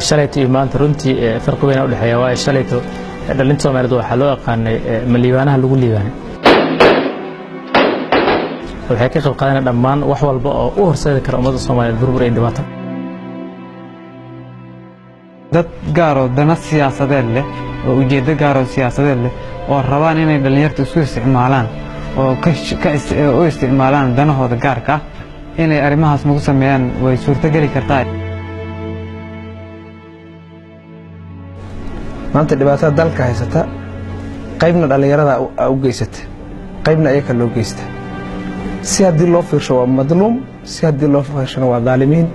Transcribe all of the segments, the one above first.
shalayto iyo maanta runtii farqi weyn u dhaxeeya waa shalayto dhalinta Soomaaliyeed waxa loo yaqaanay maliibaanaha lagu liibaanay waxay ka qayb qaadanayaan dhammaan wax walba oo u horseedi kara ummadda Soomaaliyeed burbur iyo dhibaato dad gaar oo dana siyaasadeed leh oo ujeedo gaar oo siyaasadeed leh oo rabaan inay dhalinyarta isku isticmaalaan oo u isticmaalaan danahooda gaarka ah inay arrimahaas nagu sameeyaan way suurtageli kartaa maanta dhibaatada dalka haysata qaybna dhalinyarada u geysata qaybna ayaga loo geysta si haddii loo fiirsho waa madluum si haddii loo fiirshana waa daalimiin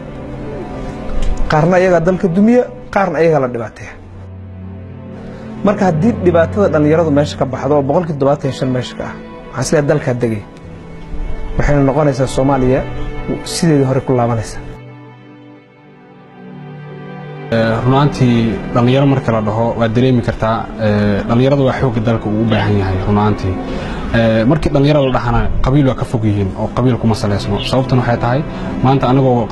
qaarna ayaga dalka dumiya qaarna ayaga la dhibaateeya marka haddii dhibaatada dhalinyaradu meesha ka baxdo oo 75% meesha ka ah waxaa sida dalka degay waxayna noqonaysaa Soomaaliya sideedii hore ku laabanaysa runaantii dhalinyaro marka la dhaho waa dareemi kartaa dhalinyaradu waa xoog dalka uu u baahan yahay runaantii markii dhalinyaro la dhaxana qabiil waa ka fog yihiin oo qabiil kuma saleysno sababtan waxay tahay maanta anagoo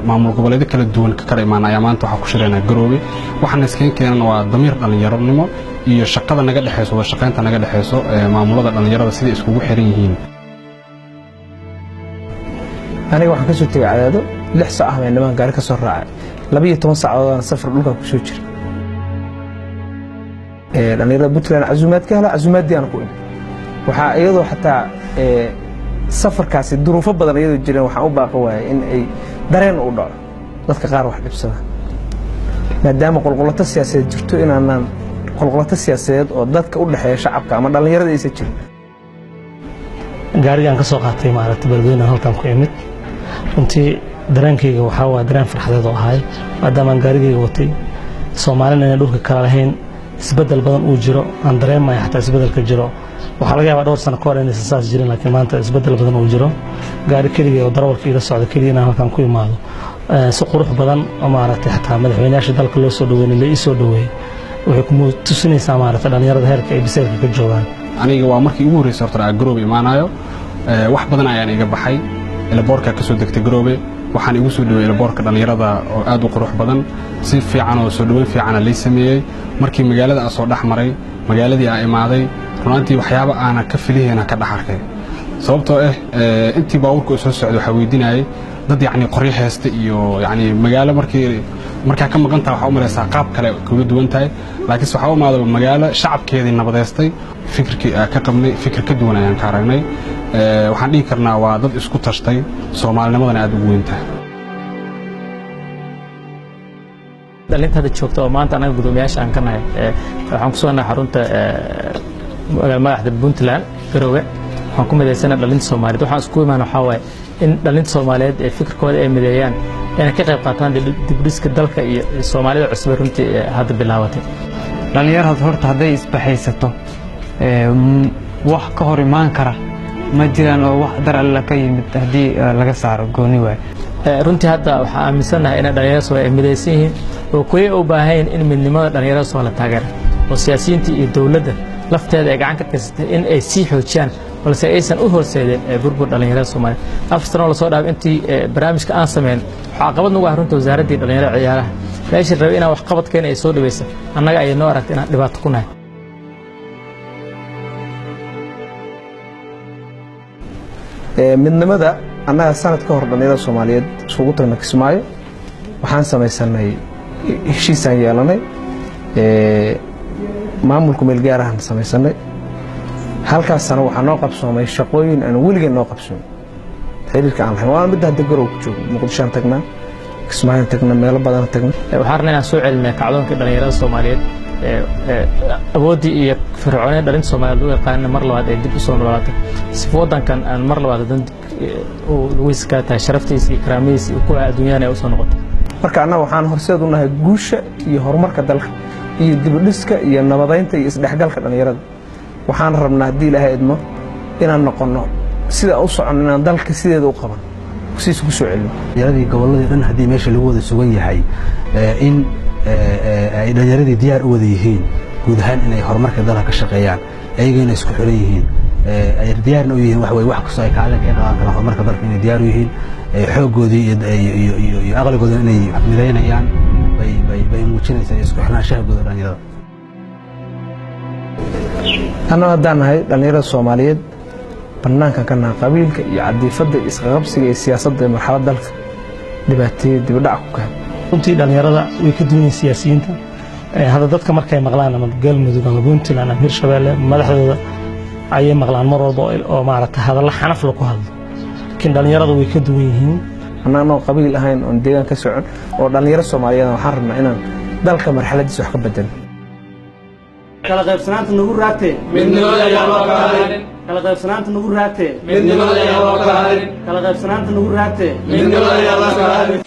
maamul goboleed kala duwan ka kala imaanaya maanta waxa ku shireenaa garoobe waxaan iskeen keenan waa damiir dhalinyaronimo iyo shaqada naga dhaxayso wada shaqeynta naga dhaxayso maamulada dhalinyarada sida iskugu xiran yihiin aniga waxaan ka soo tagay cadaado 6 saac ah niman gaari ka soo raacay 12 saacadood safar dhulka ku soo jiray dhalinyarada Puntland casuumaad ka hela casuumaadii aan ku imid waxa iyadoo xataa safarkaasi duruufo badan iyadoo jireen waxa u baaqo waayay in ay dareen u dhaco dadka qaar wax dhibsada maadaama qolqolato siyaasadeed jirto inaan qolqolato siyaasadeed oo dadka u dhaxeeya shacabka ama dhalinyarada aysan jirin gaarigan ka soo qaatay maaragtay balweynaha halkan ku imid runtii dareenkayga waxa waa dareen farxadeed oo ahay maadaama gaarigayga watay Soomaalina inay dhulka kala lahayn isbedel badan uu jiro aan dareemayo xataa isbedelka jiro waxa laga yaabaa dhowr sano ka hor inay saas jirin laakiin maanta isbedel badan uu jiro gaari kaliya oo darawalka ila socda kaliya inaan halkan ku imaado si qurux badan oo maaragtay xataa madaxweynaha dalka loo soo dhaweeyay la ii soo dhaweeyay waxay ku tusinaysaa maaragtay dhalinyarada heerka ay biseelka ka joogaan aniga waa markii ugu horeysay horta garoobe imaanayo wax badan ayaan iga baxay ila boorka ka soo degtay garoobe waxaan igu soo dhaweeyay boorka dhalinyarada oo aad u qurux badan si fiican oo soo dhaweyn fiican la sameeyay markii magaalada aan soo dhaxmaray magaaladii aan imaaday runtii waxyaabo aan ka filihayna ka dhaxarkay sababtoo intii baaburku soo socdo waxa weydiinayay dad yacni qoryo heesta iyo yacni magaalo markaa ka maqantaa waxa u maraysaa qaab kale kula duwan tahay laakiin waxa u imaado magaalo shacabkeedii nabadeystay fikirkii ka qabnay fikir ka duwan ayaan ka aragnay waxaan dhihi karnaa waa dad isku tashtay Soomaalinimadana aad ugu weyn tahay dhalinta hadda joogta oo maanta anaga gudoomiyaasha aan ka nahay waxaan ku soo nahay xarunta madaxda Puntland garoowe waxaan ku midaysanaa dhalinta Soomaaliyeed waxaan isku imaan waxa waaye in dhalinta Soomaaliyeed ee fikirkooda ay mideeyaan inay ka qayb qaataan dib-u-dhiska dalka iyo Soomaalida cusub runtii hadda bilaabatay dhalinyarada horta hadday isbaxaysato wax ka hor imaan kara ma jiraan oo wax dar alla ka yimid haddii laga saaro gooni waay runtii hadda waxaan aaminsanahay in dhalinyarada Soomaaliyeed ay midaysan yihiin oo kuwa u baahan in midnimada dhalinyarada Soomaaliyeed taageero oo siyaasiyiinta iyo dowladda lafteeda ay gacan ka geysatay in ay sii xoojiyaan balse aysan u horseedin burbur dhalinyarada Soomaaliyeed afsano la soo dhaaf intii barnaamijka aan sameyn waxa qabad nagu ah runtii wasaaradda dhalinyarada ciyaaraha meeshii rabay inaan wax qabadkeena ay soo dhaweyso annaga ay noo aragtay inaan dhibaato ku nahay midnimada annaga sanad ka hor dhalinyarada Soomaaliyeed isugu tagnay Kismaayo waxaan samaysanay heshiisaan yeelanay maamulku meel gaar ah samaysanay halkaas sana waxaa noo qabsoomay shaqooyin aan weligeed noo qabsoon xiriirka aan lahayn waan mid hadda garoob ku joogo Muqdisho aan tagnaa Kismaayo tagnaa meelo badan tagnaa waxaan rabnaa inaan soo celinay kacdoonka dhalinyarada Soomaaliyeed awoodii iyo fircoonada dhalinta Soomaaliyeed oo yaqaan mar labaad ay dib u soo noolaatay si wadankan aan mar labaad lagu iska tahay sharaftiisa iyo karaamadiisa iyo kuwa adduunyada ay u soo noqotay marka annaga waxaan horseed u nahay guusha iyo horumarka dalka iyo dib-u-dhiska iyo nabadeynta iyo isdhexgalka dhalinyarada waxaan rabnaa haddii Ilaahay idmo inaan noqono sida u socon inaan dalka sideeda u qaban si isku soo celino yaradii gobolladii dhan haddii meesha lagu wada sugan yahay in ay dhalinyaradii diyaar u wada yihiin guud ahaan inay horumarka dalka ka shaqeeyaan ayaga inay isku xiran yihiin ay diyaarna u yihiin wax kastoo ay kaalin ka qaadan karaan horumarka dalka inay diyaar u yihiin xoogoodii iyo aqligoodii inay midaynayaan bay muujinaysaa isku xirnaanshaha guud ee dhalinyarada. annagu haddaan nahay dhalinyarada Soomaaliyeed bannaanka ka nahay qabiilka iyo cadiifadda isqaqabsiga iyo siyaasadda ee marxaladda dalka dhibaateed dib u dhac ku keenay. runtii dhalinyarada way ka duwan yihiin siyaasiyiinta hadda dadka markay maqlaan ama galmudug ama puntland ama hirshabeelle madaxdooda ayay maqlaan mar walba oo maaragtay hadalla xanaf la ku hadlo laakiin dhalinyarada way ka duwan yihiin annagoo qabiil ahayn oon deegaan ka socon oo dhalinyaro Soomaaliyeed waxaan rabnaa inaan dalka marxaladiisa wax ka bedelo. kala qaybsanaanta nagu raagtay midnimada ayaa loo kaalin kala qaybsanaanta nagu raagtay midnimada ayaa loo kaalin kala qaybsanaanta nagu raagtay midnimada ayaa loo kaalin